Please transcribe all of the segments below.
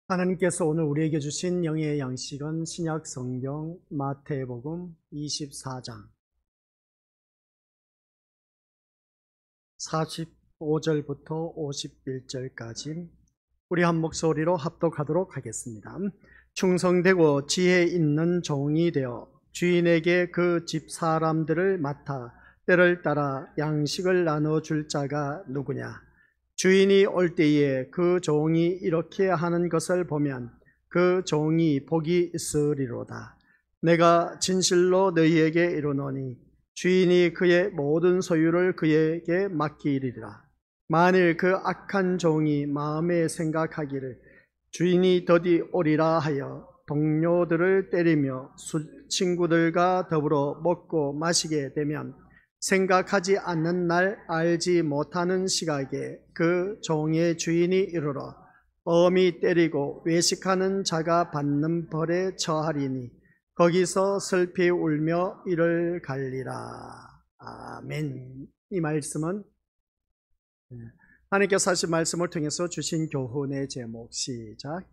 하나님께서 오늘 우리에게 주신 영의 양식은 신약 성경 마태복음 24장 45절부터 51절까지 우리 한 목소리로 합독하도록 하겠습니다. 충성되고 지혜 있는 종이 되어 주인에게 그 집 사람들을 맡아 때를 따라 양식을 나눠줄 자가 누구냐? 주인이 올 때에 그 종이 이렇게 하는 것을 보면 그 종이 복이 있으리로다. 내가 진실로 너희에게 이르노니 주인이 그의 모든 소유를 그에게 맡기리라. 만일 그 악한 종이 마음에 생각하기를 주인이 더디 오리라 하여 동료들을 때리며 친구들과 더불어 먹고 마시게 되면 생각하지 않는 날 알지 못하는 시각에 그 종의 주인이 이르러 엄히 때리고 외식하는 자가 받는 벌에 처하리니 거기서 슬피 울며 이를 갈리라. 아멘. 이 말씀은 하나님께서 하신 말씀을 통해서 주신 교훈의 제목. 시작.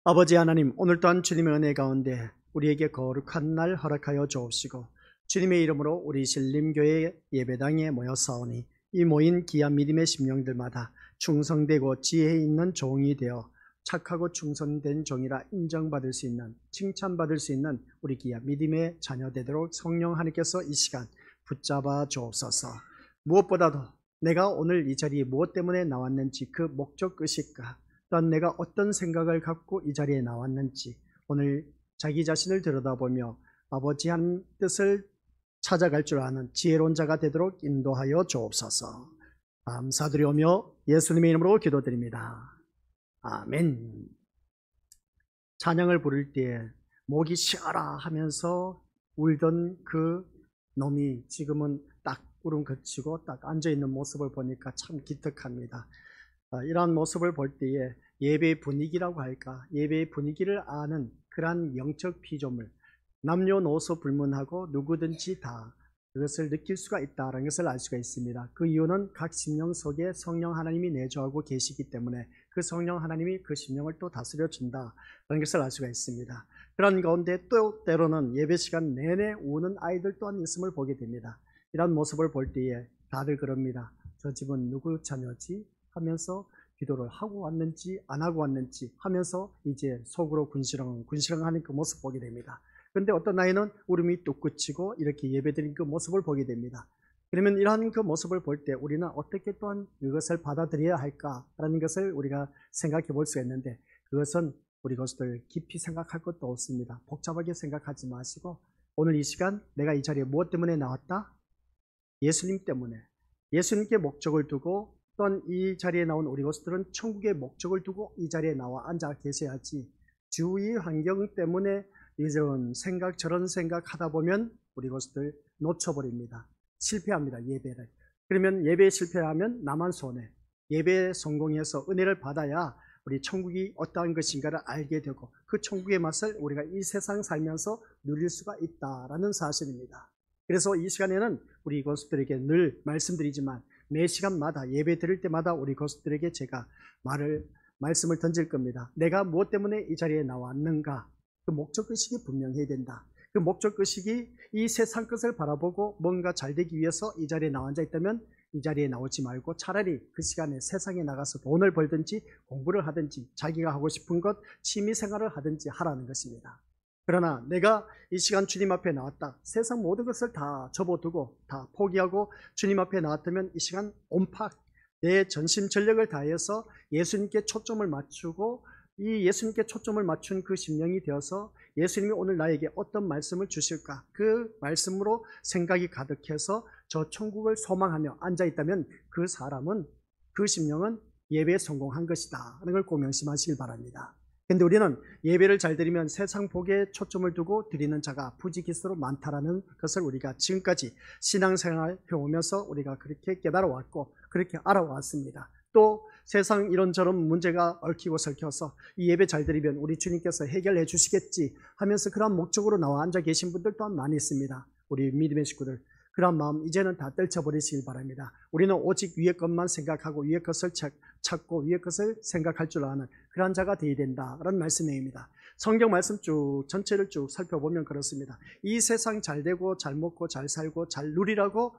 아버지 하나님, 오늘 또한 주님의 은혜 가운데 우리에게 거룩한 날 허락하여 주옵시고 주님의 이름으로 우리 신림교회 예배당에 모여사오니 이 모인 귀한 믿음의 심령들마다 충성되고 지혜 있는 종이 되어 착하고 충성된 종이라 인정받을 수 있는, 칭찬받을 수 있는 우리 귀한 믿음의 자녀 되도록 성령 하나님께서 이 시간 붙잡아 주옵소서. 무엇보다도 내가 오늘 이 자리에 무엇 때문에 나왔는지 그 목적 의식과 또한 내가 어떤 생각을 갖고 이 자리에 나왔는지 오늘 자기 자신을 들여다보며 아버지 한 뜻을 찾아갈 줄 아는 지혜로운 자가 되도록 인도하여 주옵소서. 감사드리오며 예수님의 이름으로 기도드립니다. 아멘. 찬양을 부를 때에 목이 쉬어라 하면서 울던 그 놈이 지금은 딱 울음 그치고 딱 앉아있는 모습을 보니까 참 기특합니다. 이러한 모습을 볼 때에 예배의 분위기라고 할까, 예배의 분위기를 아는 그러한 영적 피조물, 남녀노소 불문하고 누구든지 다 그것을 느낄 수가 있다는 것을 알 수가 있습니다. 그 이유는 각 심령 속에 성령 하나님이 내주하고 계시기 때문에 그 성령 하나님이 그 심령을 또 다스려 준다는 것을 알 수가 있습니다. 그런 가운데 또 때로는 예배 시간 내내 우는 아이들 또한 있음을 보게 됩니다. 이런 모습을 볼 때에 다들 그럽니다. 저 집은 누구 자녀지? 하면서 기도를 하고 왔는지 안 하고 왔는지 하면서 이제 속으로 군시렁하는 그 모습 보게 됩니다. 그런데 어떤 아이는 울음이 뚝 그치고 이렇게 예배드린 그 모습을 보게 됩니다. 그러면 이러한 그 모습을 볼 때 우리는 어떻게 또한 이것을 받아들여야 할까라는 것을 우리가 생각해 볼 수가 있는데, 그것은 우리 것들 깊이 생각할 것도 없습니다. 복잡하게 생각하지 마시고 오늘 이 시간 내가 이 자리에 무엇 때문에 나왔다? 예수님 때문에, 예수님께 목적을 두고 또한 이 자리에 나온 우리 것들은 천국의 목적을 두고 이 자리에 나와 앉아 계셔야지 주위 환경 때문에 이런 생각 저런 생각 하다 보면 우리 것들 놓쳐버립니다. 실패합니다. 예배를. 그러면 예배에 실패하면 나만 손해. 예배에 성공해서 은혜를 받아야 우리 천국이 어떠한 것인가를 알게 되고 그 천국의 맛을 우리가 이 세상 살면서 누릴 수가 있다라는 사실입니다. 그래서 이 시간에는 우리 것들에게 늘 말씀드리지만 매 시간마다 예배 드릴 때마다 우리 것들에게 제가 말씀을 던질 겁니다. 내가 무엇 때문에 이 자리에 나왔는가? 그 목적의식이 분명해야 된다. 그 목적의식이 이 세상 것을 바라보고 뭔가 잘 되기 위해서 이 자리에 나와 앉아 있다면 이 자리에 나오지 말고 차라리 그 시간에 세상에 나가서 돈을 벌든지 공부를 하든지 자기가 하고 싶은 것 취미생활을 하든지 하라는 것입니다. 그러나 내가 이 시간 주님 앞에 나왔다. 세상 모든 것을 다 접어두고 다 포기하고 주님 앞에 나왔다면 이 시간 온팍 내 전심 전력을 다해서 예수님께 초점을 맞추고 이 예수님께 초점을 맞춘 그 심령이 되어서 예수님이 오늘 나에게 어떤 말씀을 주실까? 그 말씀으로 생각이 가득해서 저 천국을 소망하며 앉아있다면 그 사람은, 그 심령은 예배에 성공한 것이다 하는 걸 꼭 명심하시길 바랍니다. 그런데 우리는 예배를 잘 드리면 세상 복에 초점을 두고 드리는 자가 부지기수로 많다라는 것을 우리가 지금까지 신앙생활 해오면서 우리가 그렇게 깨달아왔고 그렇게 알아왔습니다. 또 세상 이런저런 문제가 얽히고 설켜서 이 예배 잘 드리면 우리 주님께서 해결해 주시겠지 하면서 그런 목적으로 나와 앉아 계신 분들 또한 많이 있습니다. 우리 믿음의 식구들, 그런 마음 이제는 다 떨쳐버리시길 바랍니다. 우리는 오직 위의 것만 생각하고 위의 것을 찾고 위의 것을 생각할 줄 아는 그러한 자가 되어야 된다라는 말씀 내용입니다. 성경 말씀 쭉 전체를 쭉 살펴보면 그렇습니다. 이 세상 잘 되고 잘 먹고 잘 살고 잘 누리라고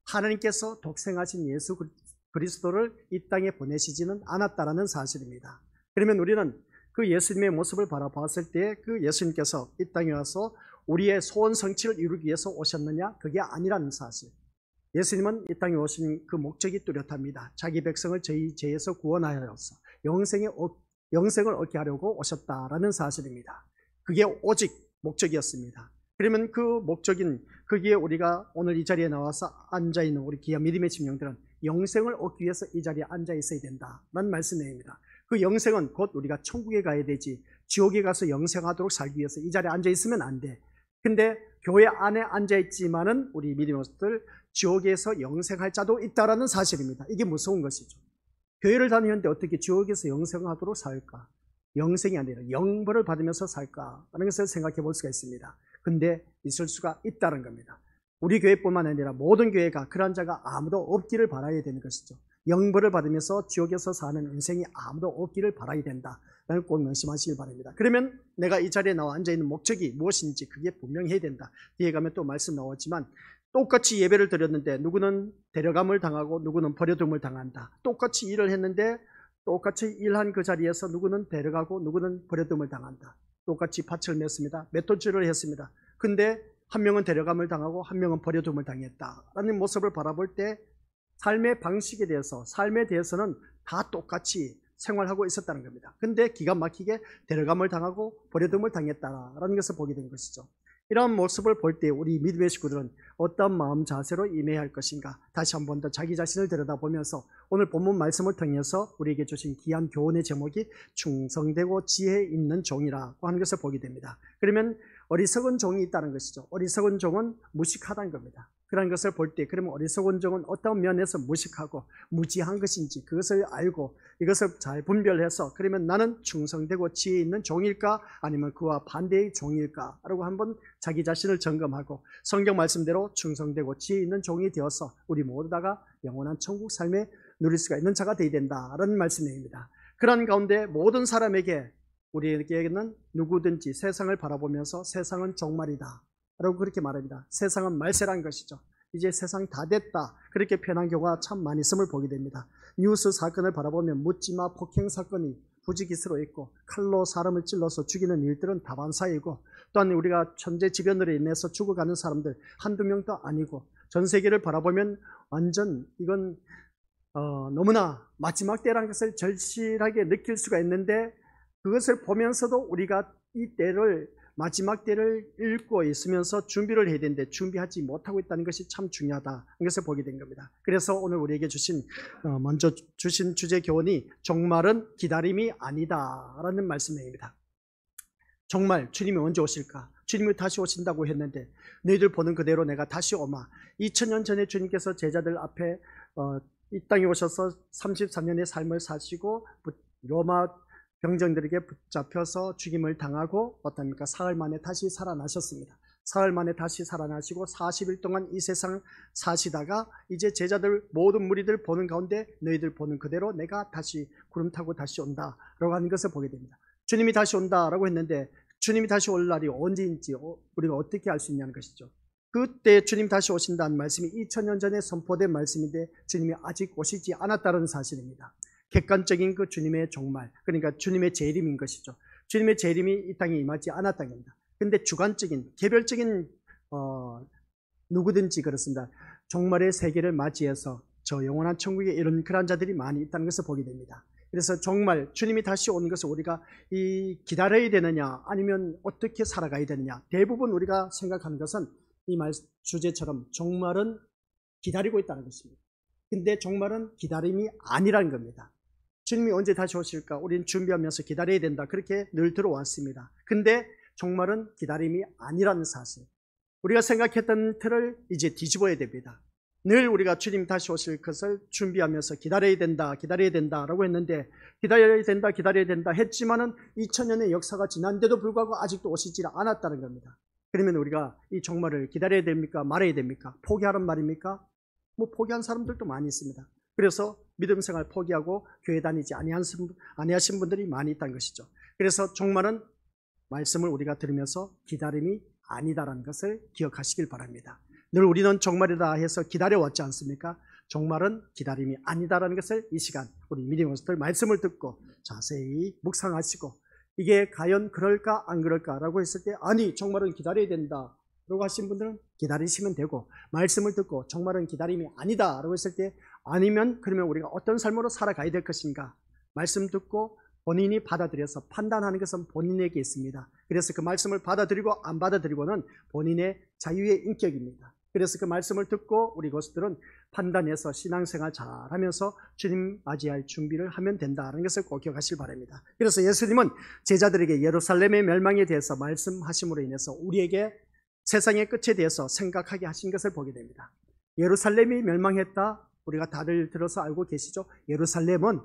하나님께서 독생하신 예수 그리스도를 이 땅에 보내시지는 않았다라는 사실입니다. 그러면 우리는 그 예수님의 모습을 바라봤을 때 그 예수님께서 이 땅에 와서 우리의 소원 성취를 이루기 위해서 오셨느냐? 그게 아니라는 사실. 예수님은 이 땅에 오신 그 목적이 뚜렷합니다. 자기 백성을 저희 죄에서 구원하여서 영생을 얻게 하려고 오셨다라는 사실입니다. 그게 오직 목적이었습니다. 그러면 그 목적인 거기에 우리가 오늘 이 자리에 나와서 앉아있는 우리 귀한 믿음의 심령들은 영생을 얻기 위해서 이 자리에 앉아 있어야 된다라는 말씀 내용입니다. 그 영생은 곧 우리가 천국에 가야 되지 지옥에 가서 영생하도록 살기 위해서 이 자리에 앉아 있으면 안 돼. 근데 교회 안에 앉아 있지만은 우리 믿음들 지옥에서 영생할 자도 있다라는 사실입니다. 이게 무서운 것이죠. 교회를 다니는데 어떻게 지옥에서 영생하도록 살까? 영생이 아니라 영벌을 받으면서 살까? 라는 것을 생각해 볼 수가 있습니다. 근데 있을 수가 있다는 겁니다. 우리 교회뿐만 아니라 모든 교회가 그런 자가 아무도 없기를 바라야 되는 것이죠. 영벌을 받으면서 지옥에서 사는 인생이 아무도 없기를 바라야 된다. 라는 꼭 명심하시길 바랍니다. 그러면 내가 이 자리에 나와 앉아있는 목적이 무엇인지 그게 분명해야 된다. 뒤에 가면 또 말씀 나왔지만 똑같이 예배를 드렸는데 누구는 데려감을 당하고 누구는 버려둠을 당한다. 똑같이 일을 했는데 똑같이 일한 그 자리에서 누구는 데려가고 누구는 버려둠을 당한다. 똑같이 밭을 맺습니다. 맷돌질을 했습니다. 근데 한 명은 데려감을 당하고 한 명은 버려둠을 당했다라는 모습을 바라볼 때 삶의 방식에 대해서 삶에 대해서는 다 똑같이 생활하고 있었다는 겁니다. 근데 기가 막히게 데려감을 당하고 버려둠을 당했다라는 것을 보게 된 것이죠. 이러한 모습을 볼 때 우리 믿음의 식구들은 어떤 마음 자세로 임해야 할 것인가 다시 한 번 더 자기 자신을 들여다보면서 오늘 본문 말씀을 통해서 우리에게 주신 귀한 교훈의 제목이 충성되고 지혜 있는 종이라고 하는 것을 보게 됩니다. 그러면 어리석은 종이 있다는 것이죠. 어리석은 종은 무식하다는 겁니다. 그런 것을 볼 때 그러면 어리석은 종은 어떤 면에서 무식하고 무지한 것인지 그것을 알고 이것을 잘 분별해서 그러면 나는 충성되고 지혜 있는 종일까 아니면 그와 반대의 종일까 라고 한번 자기 자신을 점검하고 성경 말씀대로 충성되고 지혜 있는 종이 되어서 우리 모두 다가 영원한 천국 삶에 누릴 수가 있는 자가 되어야 된다라는 말씀입니다. 그런 가운데 모든 사람에게 우리에게는 누구든지 세상을 바라보면서 세상은 종말이다 라고 그렇게 말합니다. 세상은 말세란 것이죠. 이제 세상 다 됐다 그렇게 표현한 경우가 참 많이 있음을 보게 됩니다. 뉴스 사건을 바라보면 묻지마 폭행 사건이 부지기수로 있고 칼로 사람을 찔러서 죽이는 일들은 다반사이고 또한 우리가 천재지변으로 인해서 죽어가는 사람들 한두 명도 아니고 전 세계를 바라보면 완전 이건 너무나 마지막 때라는 것을 절실하게 느낄 수가 있는데 그것을 보면서도 우리가 이 때를 마지막 때를 읽고 있으면서 준비를 해야 되는데 준비하지 못하고 있다는 것이 참 중요하다. 이것을 보게 된 겁니다. 그래서 오늘 우리에게 먼저 주신 주제 교훈이 종말은 기다림이 아니다라는 말씀입니다. 정말 주님이 언제 오실까? 주님이 다시 오신다고 했는데 너희들 보는 그대로 내가 다시 오마. 2000년 전에 주님께서 제자들 앞에 이 땅에 오셔서 33년의 삶을 사시고 로마 병정들에게 붙잡혀서 죽임을 당하고 어떻습니까? 사흘 만에 다시 살아나셨습니다. 사흘 만에 다시 살아나시고 40일 동안 이 세상을 사시다가 이제 제자들 모든 무리들 보는 가운데 너희들 보는 그대로 내가 다시 구름 타고 다시 온다 라고 하는 것을 보게 됩니다. 주님이 다시 온다라고 했는데 주님이 다시 올 날이 언제인지 우리가 어떻게 알 수 있냐는 것이죠. 그때 주님 다시 오신다는 말씀이 2000년 전에 선포된 말씀인데 주님이 아직 오시지 않았다는 사실입니다. 객관적인 그 주님의 종말, 그러니까 주님의 재림인 것이죠. 주님의 재림이 이 땅에 임하지 않았다는 겁니다. 그런데 주관적인, 개별적인 누구든지 그렇습니다. 종말의 세계를 맞이해서 저 영원한 천국에 이런 그런 자들이 많이 있다는 것을 보게 됩니다. 그래서 정말 주님이 다시 오는 것을 우리가 기다려야 되느냐 아니면 어떻게 살아가야 되느냐 대부분 우리가 생각하는 것은 이 주제처럼 종말은 기다리고 있다는 것입니다. 근데 종말은 기다림이 아니라는 겁니다. 주님이 언제 다시 오실까? 우리는 준비하면서 기다려야 된다. 그렇게 늘 들어왔습니다. 근데 종말은 기다림이 아니라는 사실. 우리가 생각했던 틀을 이제 뒤집어야 됩니다. 늘 우리가 주님 다시 오실 것을 준비하면서 기다려야 된다 라고 했는데 기다려야 된다 했지만은 2000년의 역사가 지난데도 불구하고 아직도 오시지 않았다는 겁니다. 그러면 우리가 이 종말을 기다려야 됩니까? 말아야 됩니까? 포기하란 말입니까? 포기한 사람들도 많이 있습니다. 그래서 믿음 생활 포기하고 교회 다니지 아니하신 분들이 많이 있다는 것이죠. 그래서 종말은 말씀을 우리가 들으면서 기다림이 아니다라는 것을 기억하시길 바랍니다. 늘 우리는 종말이다 해서 기다려왔지 않습니까? 종말은 기다림이 아니다라는 것을 이 시간 우리 믿음원수들 말씀을 듣고 자세히 묵상하시고 이게 과연 그럴까 안 그럴까라고 했을 때 아니 종말은 기다려야 된다 라고 하신 분들은 기다리시면 되고, 말씀을 듣고 종말은 기다림이 아니다 라고 했을 때 아니면 그러면 우리가 어떤 삶으로 살아가야 될 것인가, 말씀 듣고 본인이 받아들여서 판단하는 것은 본인에게 있습니다. 그래서 그 말씀을 받아들이고 안 받아들이고는 본인의 자유의 인격입니다. 그래서 그 말씀을 듣고 우리 것들은 판단해서 신앙생활 잘하면서 주님 맞이할 준비를 하면 된다는 것을 꼭 기억하시기 바랍니다. 그래서 예수님은 제자들에게 예루살렘의 멸망에 대해서 말씀하심으로 인해서 우리에게 세상의 끝에 대해서 생각하게 하신 것을 보게 됩니다. 예루살렘이 멸망했다, 우리가 다들 들어서 알고 계시죠? 예루살렘은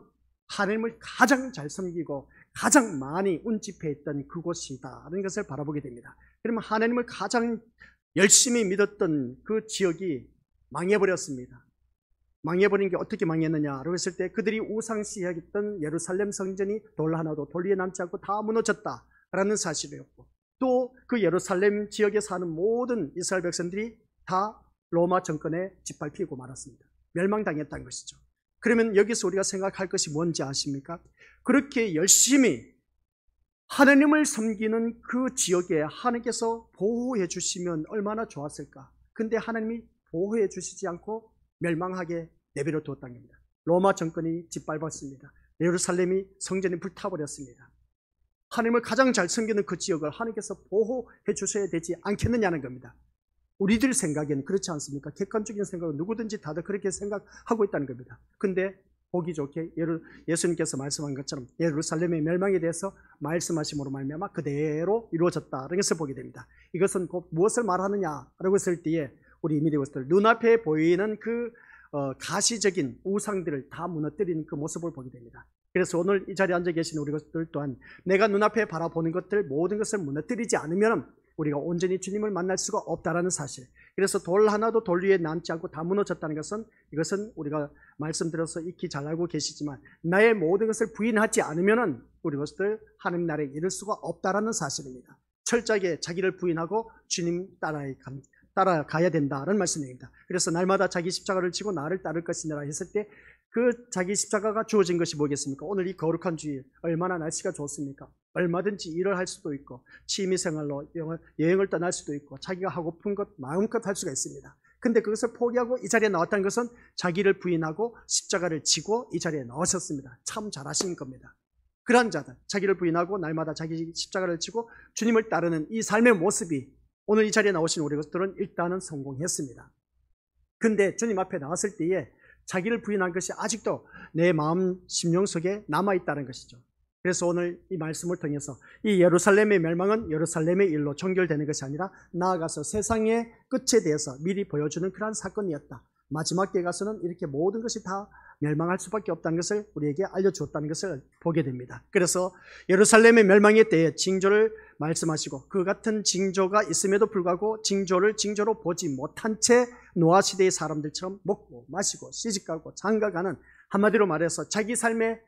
하나님을 가장 잘 섬기고 가장 많이 운집해했던 그곳이다라는 것을 바라보게 됩니다. 그러면 하나님을 가장 열심히 믿었던 그 지역이 망해버렸습니다. 망해버린 게 어떻게 망했느냐라고 했을 때 그들이 우상시했던 예루살렘 성전이 돌 하나도 돌 위에 남지 않고 다 무너졌다라는 사실이었고, 또 그 예루살렘 지역에 사는 모든 이스라엘 백성들이 다 로마 정권에 짓밟히고 말았습니다. 멸망당했다는 것이죠. 그러면 여기서 우리가 생각할 것이 뭔지 아십니까? 그렇게 열심히 하나님을 섬기는 그 지역에 하나님께서 보호해 주시면 얼마나 좋았을까. 근데 하나님이 보호해 주시지 않고 멸망하게 내버려 두었다는 겁니다. 로마 정권이 짓밟았습니다. 예루살렘이 성전이 불타버렸습니다. 하나님을 가장 잘 섬기는 그 지역을 하나님께서 보호해 주셔야 되지 않겠느냐는 겁니다. 우리들 생각에는 그렇지 않습니까? 객관적인 생각은 누구든지 다들 그렇게 생각하고 있다는 겁니다. 근데 보기 좋게 예수님께서 말씀한 것처럼 예루살렘의 멸망에 대해서 말씀하심으로 말미암아 그대로 이루어졌다는 것을 보게 됩니다. 이것은 곧 무엇을 말하느냐라고 했을 때에 우리 믿음으로들 눈앞에 보이는 그 가시적인 우상들을 다 무너뜨리는 그 모습을 보게 됩니다. 그래서 오늘 이 자리에 앉아 계신 우리 것들 또한 내가 눈앞에 바라보는 것들 모든 것을 무너뜨리지 않으면 우리가 온전히 주님을 만날 수가 없다라는 사실. 그래서 돌 하나도 돌 위에 남지 않고 다 무너졌다는 것은, 이것은 우리가 말씀드려서 익히 잘 알고 계시지만 나의 모든 것을 부인하지 않으면 우리 것들 하나님 나라에 이를 수가 없다라는 사실입니다. 철저하게 자기를 부인하고 주님 따라가야 된다는 말씀입니다. 그래서 날마다 자기 십자가를 지고 나를 따를 것이니라 했을 때 그 자기 십자가가 주어진 것이 뭐겠습니까? 오늘 이 거룩한 주일 얼마나 날씨가 좋습니까? 얼마든지 일을 할 수도 있고 취미생활로 여행을 떠날 수도 있고 자기가 하고픈 것 마음껏 할 수가 있습니다. 근데 그것을 포기하고 이 자리에 나왔다는 것은 자기를 부인하고 십자가를 지고 이 자리에 나오셨습니다. 참 잘하신 겁니다. 그러한 자들, 자기를 부인하고 날마다 자기 십자가를 지고 주님을 따르는 이 삶의 모습이 오늘 이 자리에 나오신 우리 것들은 일단은 성공했습니다. 근데 주님 앞에 나왔을 때에 자기를 부인한 것이 아직도 내 마음 심령 속에 남아있다는 것이죠. 그래서 오늘 이 말씀을 통해서 이 예루살렘의 멸망은 예루살렘의 일로 종결되는 것이 아니라 나아가서 세상의 끝에 대해서 미리 보여주는 그러한 사건이었다. 마지막 때에 가서는 이렇게 모든 것이 다 멸망할 수밖에 없다는 것을 우리에게 알려주었다는 것을 보게 됩니다. 그래서 예루살렘의 멸망의 때에 징조를 말씀하시고 그 같은 징조가 있음에도 불구하고 징조로 보지 못한 채 노아 시대의 사람들처럼 먹고 마시고 시집가고 장가가는, 한마디로 말해서 자기 삶에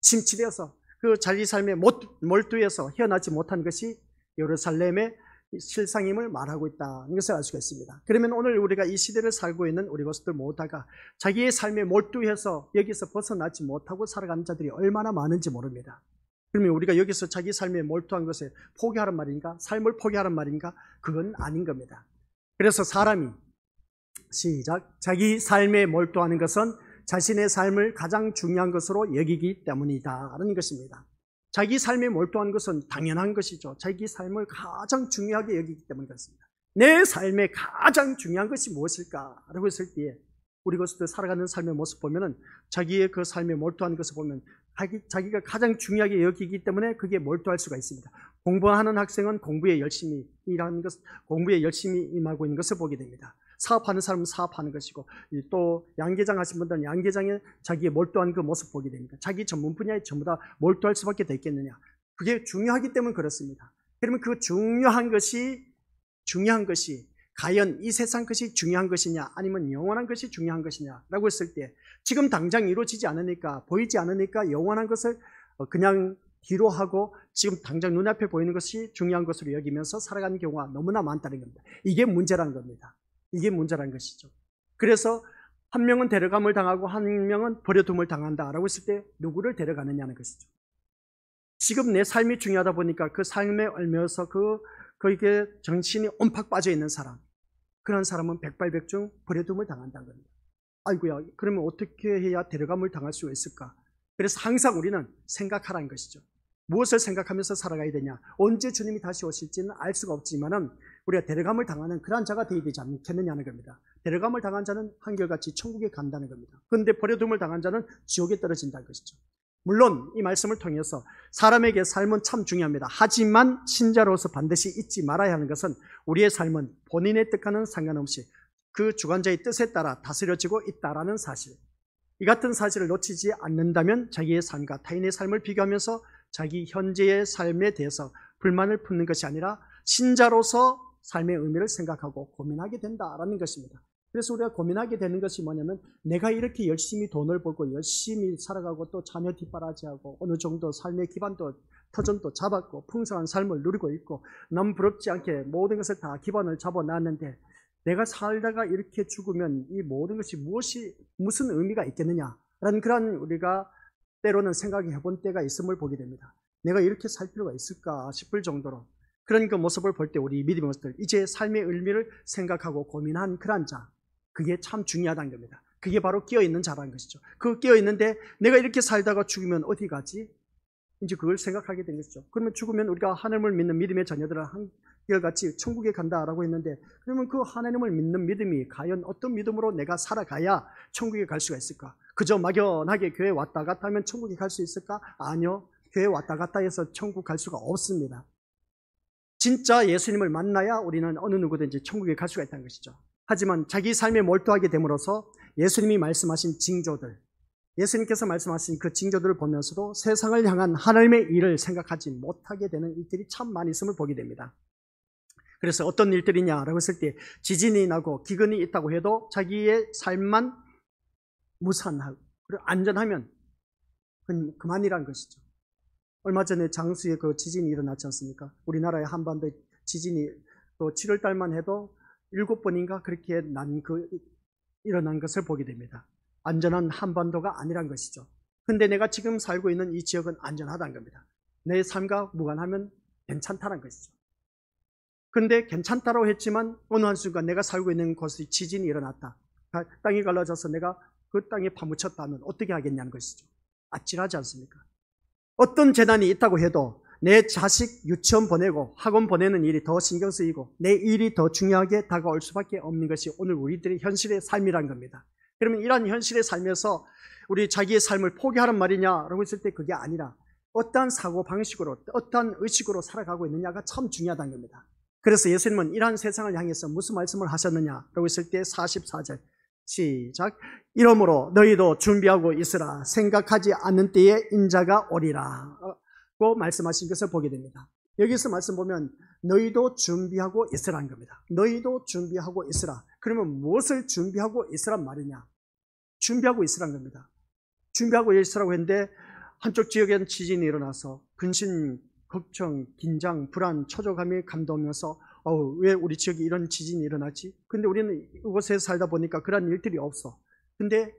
침체되어서 그 자기 삶에 몰두해서 헤어나지 못한 것이 예루살렘의 실상임을 말하고 있다는 것을 알 수가 있습니다. 그러면 오늘 우리가 이 시대를 살고 있는 우리 것들 모두가 자기의 삶에 몰두해서 여기서 벗어나지 못하고 살아가는 자들이 얼마나 많은지 모릅니다. 그러면 우리가 여기서 자기 삶에 몰두한 것을 포기하란 말인가? 삶을 포기하란 말인가? 그건 아닌 겁니다. 그래서 사람이 자기 삶에 몰두하는 것은 자신의 삶을 가장 중요한 것으로 여기기 때문이다라는 것입니다. 자기 삶에 몰두한 것은 당연한 것이죠. 자기 삶을 가장 중요하게 여기기 때문에 그렇습니다. 내 삶에 가장 중요한 것이 무엇일까라고 했을 때에 우리 것들 살아가는 삶의 모습 보면은 자기의 그 삶에 몰두한 것을 보면 자기가 가장 중요하게 여기기 때문에 그게 몰두할 수가 있습니다. 공부하는 학생은 공부에 열심히 일하는 것, 공부에 열심히 임하고 있는 것을 보게 됩니다. 사업하는 사람은 사업하는 것이고, 또 양계장 하신 분들은 양계장에 자기의 몰두한 그 모습 보게 됩니다. 자기 전문 분야에 전부 다 몰두할 수밖에 있겠느냐? 그게 중요하기 때문에 그렇습니다. 그러면 그 중요한 것이 과연 이 세상 것이 중요한 것이냐 아니면 영원한 것이 중요한 것이냐라고 했을 때 지금 당장 이루어지지 않으니까, 보이지 않으니까 영원한 것을 그냥 뒤로 하고 지금 당장 눈앞에 보이는 것이 중요한 것으로 여기면서 살아가는 경우가 너무나 많다는 겁니다. 이게 문제라는 겁니다. 이게 문제라는 것이죠. 그래서 한 명은 데려감을 당하고 한 명은 버려둠을 당한다라고 했을 때 누구를 데려가느냐는 것이죠. 지금 내 삶이 중요하다 보니까 그 삶에 얽매여서 거기에 정신이 온팍 빠져 있는 사람, 그런 사람은 백발백중 버려둠을 당한다는 겁니다. 아이고야, 그러면 어떻게 해야 데려감을 당할 수 있을까? 그래서 항상 우리는 생각하라는 것이죠. 무엇을 생각하면서 살아가야 되냐? 언제 주님이 다시 오실지는 알 수가 없지만은 우리가 데려감을 당하는 그러한 자가 되어야 되지 않겠느냐는 겁니다. 데려감을 당한 자는 한결같이 천국에 간다는 겁니다. 그런데 버려둠을 당한 자는 지옥에 떨어진다는 것이죠. 물론 이 말씀을 통해서 사람에게 삶은 참 중요합니다. 하지만 신자로서 반드시 잊지 말아야 하는 것은 우리의 삶은 본인의 뜻과는 상관없이 그 주관자의 뜻에 따라 다스려지고 있다라는 사실. 이 같은 사실을 놓치지 않는다면 자기의 삶과 타인의 삶을 비교하면서 자기 현재의 삶에 대해서 불만을 품는 것이 아니라 신자로서 삶의 의미를 생각하고 고민하게 된다라는 것입니다. 그래서 우리가 고민하게 되는 것이 뭐냐면 내가 이렇게 열심히 돈을 벌고 열심히 살아가고 또 자녀 뒷바라지하고 어느 정도 삶의 기반도 터전도 잡았고 풍성한 삶을 누리고 있고 남 부럽지 않게 모든 것을 다 기반을 잡아놨는데 내가 살다가 이렇게 죽으면 이 모든 것이 무슨 의미가 있겠느냐라는 그런 우리가 때로는 생각해 본 때가 있음을 보게 됩니다. 내가 이렇게 살 필요가 있을까 싶을 정도로 그런 그 모습을 볼 때 우리 믿음의 모습들, 이제 삶의 의미를 생각하고 고민한 그런 자, 그게 참 중요하다는 겁니다. 그게 바로 끼어있는 자라는 것이죠. 그 끼어있는데 내가 이렇게 살다가 죽으면 어디 가지? 이제 그걸 생각하게 된 것이죠. 그러면 죽으면 우리가 하나님을 믿는 믿음의 자녀들은 한결같이 천국에 간다라고 했는데 그러면 그 하나님을 믿는 믿음이 과연 어떤 믿음으로 내가 살아가야 천국에 갈 수가 있을까? 그저 막연하게 교회 왔다 갔다 하면 천국에 갈 수 있을까? 아니요. 교회 왔다 갔다 해서 천국 갈 수가 없습니다. 진짜 예수님을 만나야 우리는 어느 누구든지 천국에 갈 수가 있다는 것이죠. 하지만 자기 삶에 몰두하게 됨으로써 예수님이 말씀하신 징조들, 예수님께서 말씀하신 그 징조들을 보면서도 세상을 향한 하나님의 일을 생각하지 못하게 되는 일들이 참 많이 있음을 보게 됩니다. 그래서 어떤 일들이냐라고 했을 때 지진이 나고 기근이 있다고 해도 자기의 삶만 무산하고 그리고 안전하면 그만이라는 것이죠. 얼마 전에 장수에 그 지진이 일어났지 않습니까? 우리나라의 한반도에 지진이 또 7월 달만 해도 7번인가 그렇게 일어난 것을 보게 됩니다. 안전한 한반도가 아니란 것이죠. 근데 내가 지금 살고 있는 이 지역은 안전하다는 겁니다. 내 삶과 무관하면 괜찮다는 것이죠. 근데 괜찮다고 했지만 어느 한순간 내가 살고 있는 곳에 지진이 일어났다. 땅이 갈라져서 내가 그 땅에 파묻혔다 하면 어떻게 하겠냐는 것이죠. 아찔하지 않습니까? 어떤 재난이 있다고 해도 내 자식 유치원 보내고 학원 보내는 일이 더 신경 쓰이고 내 일이 더 중요하게 다가올 수밖에 없는 것이 오늘 우리들의 현실의 삶이란 겁니다. 그러면 이러한 현실의 삶에서 우리 자기의 삶을 포기하란 말이냐라고 했을 때 그게 아니라 어떠한 사고방식으로 어떠한 의식으로 살아가고 있느냐가 참 중요하다는 겁니다. 그래서 예수님은 이러한 세상을 향해서 무슨 말씀을 하셨느냐라고 했을 때 44절 시작. 이러므로 너희도 준비하고 있으라. 생각하지 않는 때에 인자가 오리라 고 말씀하신 것을 보게 됩니다. 여기서 말씀 보면 너희도 준비하고 있으라는 겁니다. 너희도 준비하고 있으라. 그러면 무엇을 준비하고 있으란 말이냐? 준비하고 있으라는 겁니다. 준비하고 있으라고 했는데 한쪽 지역에는 지진이 일어나서 근심, 걱정, 긴장, 불안, 초조감이 감도면서 왜 우리 지역에 이런 지진이 일어나지? 근데 우리는 이곳에 살다 보니까 그런 일들이 없어. 근데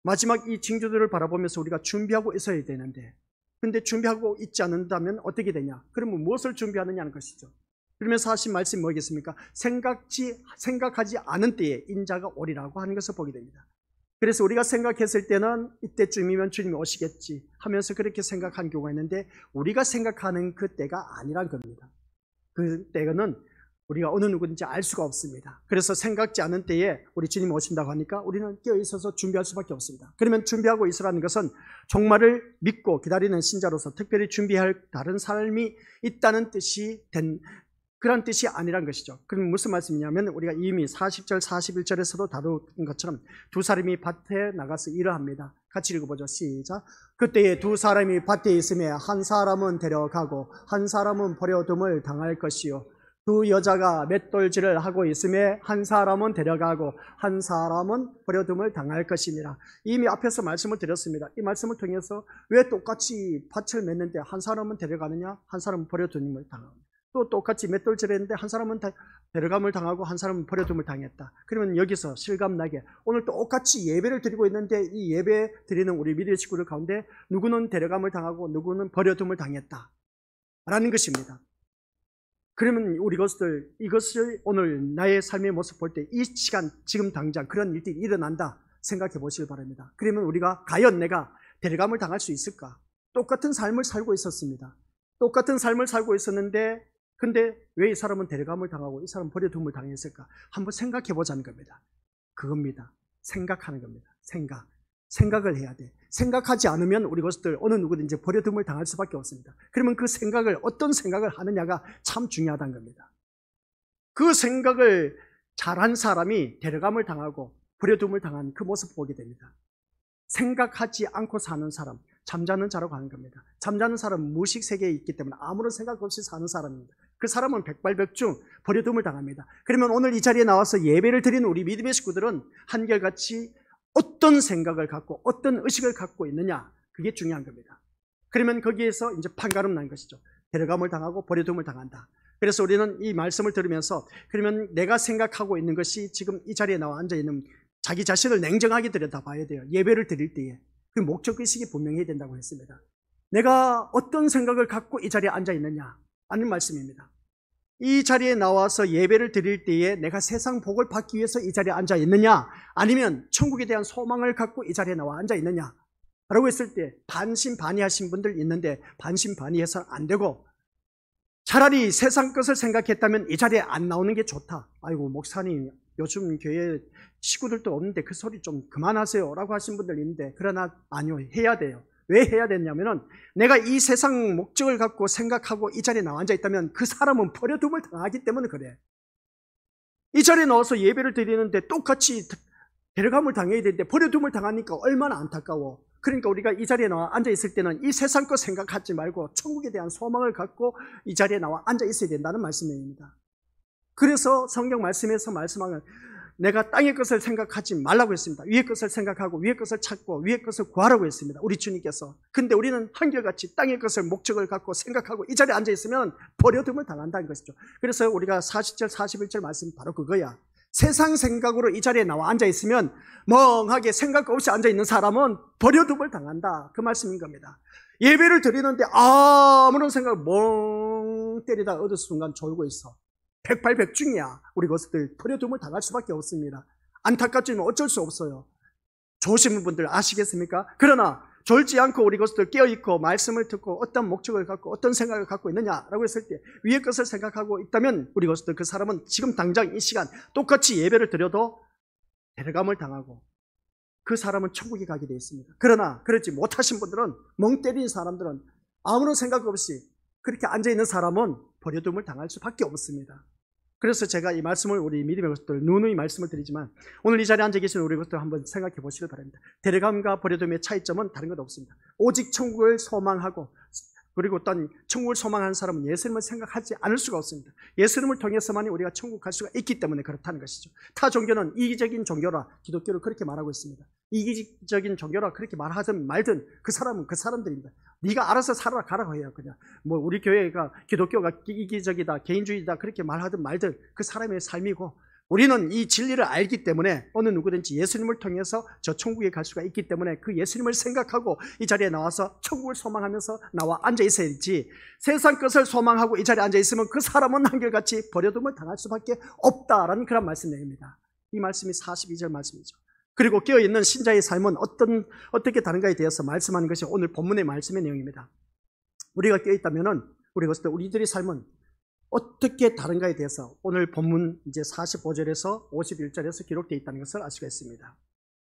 마지막 이 징조들을 바라보면서 우리가 준비하고 있어야 되는데 근데 준비하고 있지 않는다면 어떻게 되냐? 그러면 무엇을 준비하느냐는 것이죠. 그러면서 하신 말씀이 뭐겠습니까? 생각하지 않은 때에 인자가 오리라고 하는 것을 보게 됩니다. 그래서 우리가 생각했을 때는 이때쯤이면 주님이 오시겠지 하면서 그렇게 생각한 경우가 있는데 우리가 생각하는 그 때가 아니란 겁니다. 그 때는 우리가 어느 누구든지 알 수가 없습니다. 그래서 생각지 않은 때에 우리 주님이 오신다고 하니까 우리는 깨어있어서 준비할 수밖에 없습니다. 그러면 준비하고 있으라는 것은 종말을 믿고 기다리는 신자로서 특별히 준비할 다른 삶이 있다는 뜻이 그런 뜻이 아니란 것이죠. 그럼 무슨 말씀이냐면 우리가 이미 40절 41절에서도 다룬 것처럼 두 사람이 밭에 나가서 일을 합니다. 같이 읽어보죠. 시작. 그때에 두 사람이 밭에 있음에 한 사람은 데려가고 한 사람은 버려둠을 당할 것이요 두 여자가 맷돌질을 하고 있음에 한 사람은 데려가고 한 사람은 버려둠을 당할 것이니라. 이미 앞에서 말씀을 드렸습니다. 이 말씀을 통해서 왜 똑같이 밭을 맺는데 한 사람은 데려가느냐, 한 사람은 버려둠을 당하느냐. 또 똑같이 맷돌질을 했는데 한 사람은 데려감을 당하고 한 사람은 버려둠을 당했다. 그러면 여기서 실감나게 오늘 똑같이 예배를 드리고 있는데 이 예배 드리는 우리 믿음의 식구들 가운데 누구는 데려감을 당하고 누구는 버려둠을 당했다 라는 것입니다. 그러면 우리 이것을 오늘 나의 삶의 모습 볼 때 이 시간 지금 당장 그런 일들이 일어난다 생각해 보시길 바랍니다. 그러면 우리가 과연 내가 데려감을 당할 수 있을까? 똑같은 삶을 살고 있었습니다. 똑같은 삶을 살고 있었는데 근데 왜 이 사람은 데려감을 당하고 이 사람은 버려둠을 당했을까? 한번 생각해 보자는 겁니다. 그겁니다. 생각하는 겁니다. 생각을 해야 돼. 생각하지 않으면 우리 것들 어느 누구든지 버려둠을 당할 수밖에 없습니다. 그러면 그 생각을 어떤 생각을 하느냐가 참 중요하다는 겁니다. 그 생각을 잘한 사람이 데려감을 당하고 버려둠을 당한 그 모습을 보게 됩니다. 생각하지 않고 사는 사람, 잠자는 자라고 하는 겁니다. 잠자는 사람은 무의식 세계에 있기 때문에 아무런 생각 없이 사는 사람입니다. 그 사람은 백발백중 버려둠을 당합니다. 그러면 오늘 이 자리에 나와서 예배를 드리는 우리 믿음의 식구들은 한결같이 어떤 생각을 갖고 어떤 의식을 갖고 있느냐, 그게 중요한 겁니다. 그러면 거기에서 이제 판가름 난 것이죠. 데려감을 당하고 버려둠을 당한다. 그래서 우리는 이 말씀을 들으면서 그러면 내가 생각하고 있는 것이 지금 이 자리에 나와 앉아있는 자기 자신을 냉정하게 들여다봐야 돼요. 예배를 드릴 때에 그 목적의식이 분명해야 된다고 했습니다. 내가 어떤 생각을 갖고 이 자리에 앉아있느냐 하는 말씀입니다. 이 자리에 나와서 예배를 드릴 때에 내가 세상 복을 받기 위해서 이 자리에 앉아 있느냐, 아니면 천국에 대한 소망을 갖고 이 자리에 나와 앉아 있느냐 라고 했을 때 반신반의하신 분들 있는데 반신반의해서는 안 되고, 차라리 세상 것을 생각했다면 이 자리에 안 나오는 게 좋다. 아이고 목사님 요즘 교회 식구들도 없는데 그 소리 좀 그만하세요 라고 하신 분들 있는데, 그러나 아니요, 해야 돼요. 왜 해야 되냐면은 내가 이 세상 목적을 갖고 생각하고 이 자리에 나와 앉아 있다면 그 사람은 버려둠을 당하기 때문에 그래. 이 자리에 나와서 예배를 드리는데 똑같이 데려감을 당해야 되는데 버려둠을 당하니까 얼마나 안타까워. 그러니까 우리가 이 자리에 나와 앉아 있을 때는 이 세상 것 생각하지 말고 천국에 대한 소망을 갖고 이 자리에 나와 앉아 있어야 된다는 말씀입니다. 그래서 성경 말씀에서 말씀하면 내가 땅의 것을 생각하지 말라고 했습니다. 위의 것을 생각하고 위의 것을 찾고 위의 것을 구하라고 했습니다. 우리 주님께서. 근데 우리는 한결같이 땅의 것을 목적을 갖고 생각하고 이 자리에 앉아 있으면 버려둠을 당한다는 것이죠. 그래서 우리가 40절 41절 말씀이 바로 그거야. 세상 생각으로 이 자리에 나와 앉아 있으면 멍하게 생각 없이 앉아 있는 사람은 버려둠을 당한다, 그 말씀인 겁니다. 예배를 드리는데 아무런 생각을 멍 때리다 어느 순간 졸고 있어. 백발백중이야. 우리 것들 버려둠을 당할 수밖에 없습니다. 안타깝지만 어쩔 수 없어요. 좋으신 분들 아시겠습니까? 그러나 졸지 않고 우리 것들 깨어있고 말씀을 듣고 어떤 목적을 갖고 어떤 생각을 갖고 있느냐라고 했을 때 위의 것을 생각하고 있다면 우리 것들 그 사람은 지금 당장 이 시간 똑같이 예배를 드려도 데려감을 당하고 그 사람은 천국에 가게 되어 있습니다. 그러나 그렇지 못하신 분들은, 멍 때리는 사람들은 아무런 생각 없이 그렇게 앉아있는 사람은 버려둠을 당할 수밖에 없습니다. 그래서 제가 이 말씀을 우리 믿음의 것들 누누이 말씀을 드리지만 오늘 이 자리에 앉아 계신 우리 것들 한번 생각해 보시길 바랍니다. 데려감과 버려둠의 차이점은 다른 것 없습니다. 오직 천국을 소망하고 그리고 어떤 천국을 소망하는 사람은 예수님을 생각하지 않을 수가 없습니다. 예수님을 통해서만이 우리가 천국 갈 수가 있기 때문에 그렇다는 것이죠. 타 종교는 이기적인 종교라 기독교를 그렇게 말하고 있습니다. 이기적인 종교라 그렇게 말하든 말든 그 사람은 그 사람들입니다. 네가 알아서 살아라 가라고 해요. 그냥 뭐 우리 교회가 기독교가 이기적이다 개인주의다 그렇게 말하든 말든 그 사람의 삶이고, 우리는 이 진리를 알기 때문에 어느 누구든지 예수님을 통해서 저 천국에 갈 수가 있기 때문에 그 예수님을 생각하고 이 자리에 나와서 천국을 소망하면서 나와 앉아 있어야지, 세상 것을 소망하고 이 자리에 앉아 있으면 그 사람은 한결같이 버려둠을 당할 수밖에 없다라는 그런 말씀입니다. 이 말씀이 42절 말씀이죠. 그리고 깨어있는 신자의 삶은 어떻게 다른가에 대해서 말씀하는 것이 오늘 본문의 말씀의 내용입니다. 우리가 깨어있다면은 우리들의 삶은 어떻게 다른가에 대해서 오늘 본문 이제 45절에서 51절에서 기록되어 있다는 것을 알 수가 있습니다.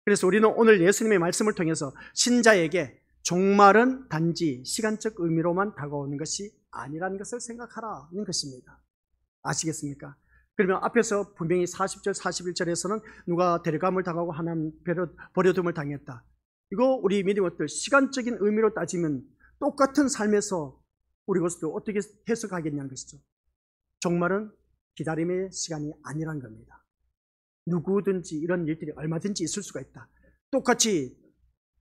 그래서 우리는 오늘 예수님의 말씀을 통해서 신자에게 종말은 단지 시간적 의미로만 다가오는 것이 아니라는 것을 생각하라는 것입니다. 아시겠습니까? 그러면 앞에서 분명히 40절 41절에서는 누가 데려감을 당하고 하나님 버려둠을 당했다. 이거 우리 믿음의 것들 시간적인 의미로 따지면 똑같은 삶에서 우리 것도 어떻게 해석하겠냐는 것이죠. 종말은 기다림의 시간이 아니란 겁니다. 누구든지 이런 일들이 얼마든지 있을 수가 있다. 똑같이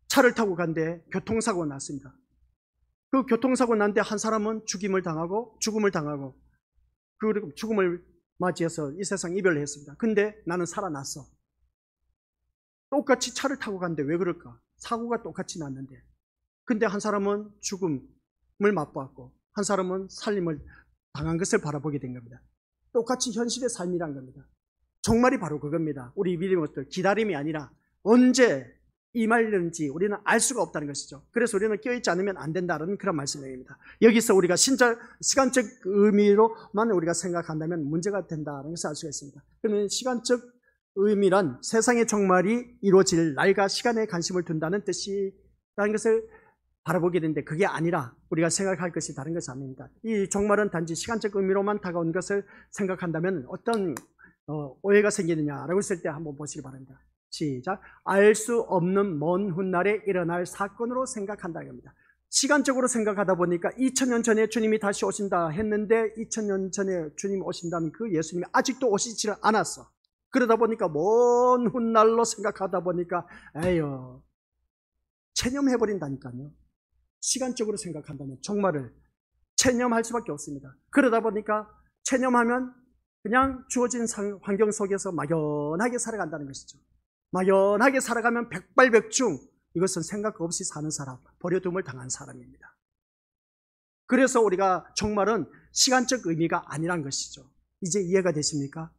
차를 타고 간데 교통사고가 났습니다. 그 교통사고 난데 한 사람은 죽음을 당하고 그리고 죽음을 맞이해서 이 세상 이별을 했습니다. 근데 나는 살아났어. 똑같이 차를 타고 갔는데 왜 그럴까? 사고가 똑같이 났는데. 근데 한 사람은 죽음을 맛보았고 한 사람은 살림을 당한 것을 바라보게 된 겁니다. 똑같이 현실의 삶이란 겁니다. 정말이 바로 그겁니다. 우리 믿음의 것들 기다림이 아니라 언제 임하려는지 우리는 알 수가 없다는 것이죠. 그래서 우리는 껴있지 않으면 안 된다는 그런 말씀입니다. 여기서 우리가 시간적 의미로만 우리가 생각한다면 문제가 된다는 것을 알 수가 있습니다. 그러면 시간적 의미란 세상의 종말이 이루어질 날과 시간에 관심을 둔다는 뜻이라는 것을 바라보게 되는데 그게 아니라 우리가 생각할 것이 다른 것이 아닙니다. 이 종말은 단지 시간적 의미로만 다가온 것을 생각한다면 어떤 오해가 생기느냐라고 했을 때 한번 보시기 바랍니다. 시작. 알 수 없는 먼 훗날에 일어날 사건으로 생각한다는 겁니다. 시간적으로 생각하다 보니까 2000년 전에 주님이 다시 오신다 했는데 2000년 전에 주님이 오신다는 그 예수님이 아직도 오시지를 않았어. 그러다 보니까 먼 훗날로 생각하다 보니까 에휴 체념해버린다니까요. 시간적으로 생각한다면 종말을 체념할 수밖에 없습니다. 그러다 보니까 체념하면 그냥 주어진 환경 속에서 막연하게 살아간다는 것이죠. 막연하게 살아가면 백발백중 이것은 생각 없이 사는 사람, 버려둠을 당한 사람입니다. 그래서 우리가 종말은 시간적 의미가 아니란 것이죠. 이제 이해가 되십니까?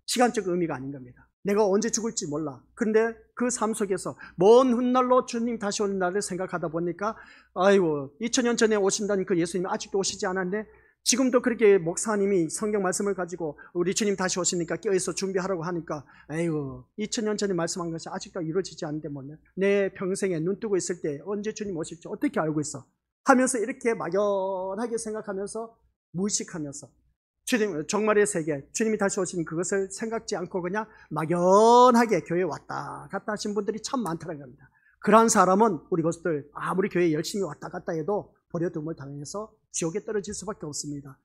시간적 의미가 아닌 겁니다. 내가 언제 죽을지 몰라. 그런데 그 삶 속에서 먼 훗날로 주님 다시 오는 날을 생각하다 보니까 아이고 2000년 전에 오신다는 그 예수님이 아직도 오시지 않았네. 지금도 그렇게 목사님이 성경 말씀을 가지고 우리 주님 다시 오시니까 껴있어 준비하라고 하니까 아이고 2000년 전에 말씀한 것이 아직도 이루어지지 않는데 뭐냐. 내 평생에 눈 뜨고 있을 때 언제 주님 오실지 어떻게 알고 있어 하면서 이렇게 막연하게 생각하면서 무의식하면서 주님 종말의 세계 주님이 다시 오신 그것을 생각지 않고 그냥 막연하게 교회에 왔다 갔다 하신 분들이 참 많다는 겁니다. 그러한 사람은 우리 것들 아무리 교회에 열심히 왔다 갔다 해도 버려둠을 당해서 지옥에 떨어질 수밖에 없습니다.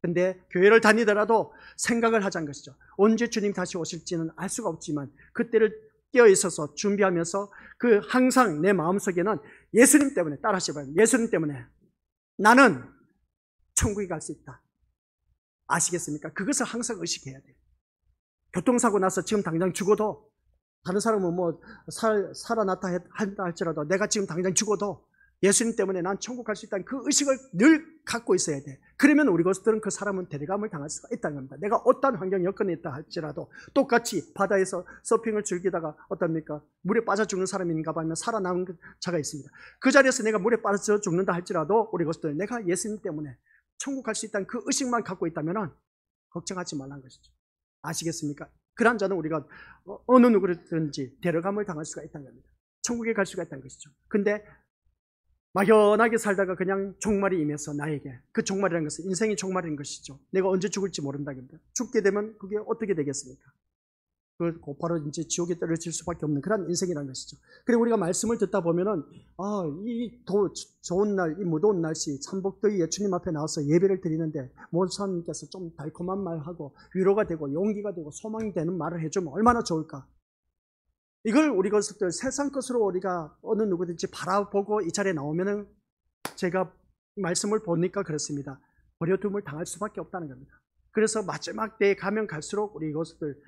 근데 교회를 다니더라도 생각을 하자는 것이죠. 언제 주님 다시 오실지는 알 수가 없지만 그때를 깨어 있어서 준비하면서 그 항상 내 마음속에는 예수님 때문에 따라하시면 예수님 때문에 나는 천국에 갈 수 있다. 아시겠습니까? 그것을 항상 의식해야 돼요. 교통사고 나서 지금 당장 죽어도 다른 사람은 뭐 살아났다 한다 할지라도 내가 지금 당장 죽어도 예수님 때문에 난 천국 갈 수 있다는 그 의식을 늘 갖고 있어야 돼. 그러면 우리 것들은 그 사람은 대리감을 당할 수가 있다는 겁니다. 내가 어떠한 환경 여건에 있다 할지라도 똑같이 바다에서 서핑을 즐기다가 어떻습니까? 물에 빠져 죽는 사람인가 하면 살아남은 자가 있습니다. 그 자리에서 내가 물에 빠져 죽는다 할지라도 우리 것들 내가 예수님 때문에 천국 갈 수 있다는 그 의식만 갖고 있다면 걱정하지 말라는 것이죠. 아시겠습니까? 그런 자는 우리가 어느 누구든지 데려감을 당할 수가 있다는 겁니다. 천국에 갈 수가 있다는 것이죠. 근데 막연하게 살다가 그냥 종말이 임해서 나에게 그 종말이라는 것은 인생이 종말인 것이죠. 내가 언제 죽을지 모른다는 겁니다. 죽게 되면 그게 어떻게 되겠습니까? 그 곧바로 이제 지옥에 떨어질 수밖에 없는 그런 인생이라는 것이죠. 그리고 우리가 말씀을 듣다 보면은 이 좋은 날, 이 무더운 날씨 삼복더위에 주님 앞에 나와서 예배를 드리는데 목사님께서 좀 달콤한 말하고 위로가 되고 용기가 되고 소망이 되는 말을 해주면 얼마나 좋을까? 이걸 우리 것들 세상 것으로 우리가 어느 누구든지 바라보고 이 자리에 나오면은 제가 말씀을 보니까 그렇습니다. 버려둠을 당할 수밖에 없다는 겁니다. 그래서 마지막 때에 가면 갈수록 우리 것들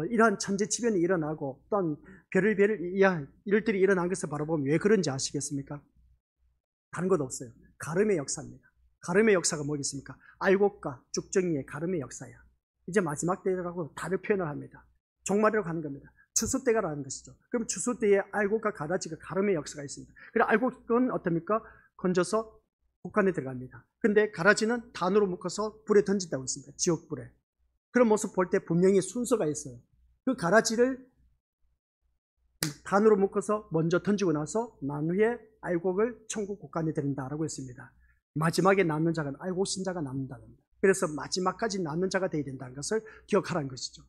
이러한 천재지변이 일어나고 어떤 별의별 일들이 일어난 것을 바라보면 왜 그런지 아시겠습니까? 다른 것 없어요. 가름의 역사입니다. 가름의 역사가 뭐겠습니까? 알곡과 죽정이의 가름의 역사야. 이제 마지막 때라고 다른 표현을 합니다. 종말이라고 하는 겁니다. 추수 때가 라는 것이죠. 그럼 추수 때에 알곡과 가라지가 가름의 역사가 있습니다. 그래 알곡은 어떻습니까? 건져서 북한에 들어갑니다. 근데 가라지는 단으로 묶어서 불에 던진다고 했습니다. 지옥불에. 그런 모습 볼 때 분명히 순서가 있어요. 그 가라지를 단으로 묶어서 먼저 던지고 나서 난 후에 알곡을 천국 곳간에 드린다라고 했습니다. 마지막에 남는 자가 알곡 신자가 남는다는 겁니다. 그래서 마지막까지 남는 자가 되어야 된다는 것을 기억하라는 것이죠.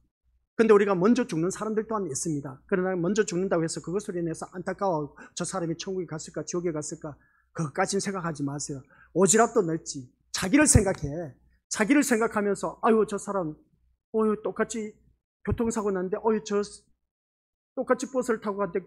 근데 우리가 먼저 죽는 사람들 또한 있습니다. 그러나 먼저 죽는다고 해서 그것으로 인해서 안타까워 저 사람이 천국에 갔을까 지옥에 갔을까 그것까지는 생각하지 마세요. 오지랖도 넓지. 자기를 생각해. 자기를 생각하면서 아유 저 사람 똑같이 교통사고 났는데 저 똑같이 버스를 타고 갔는데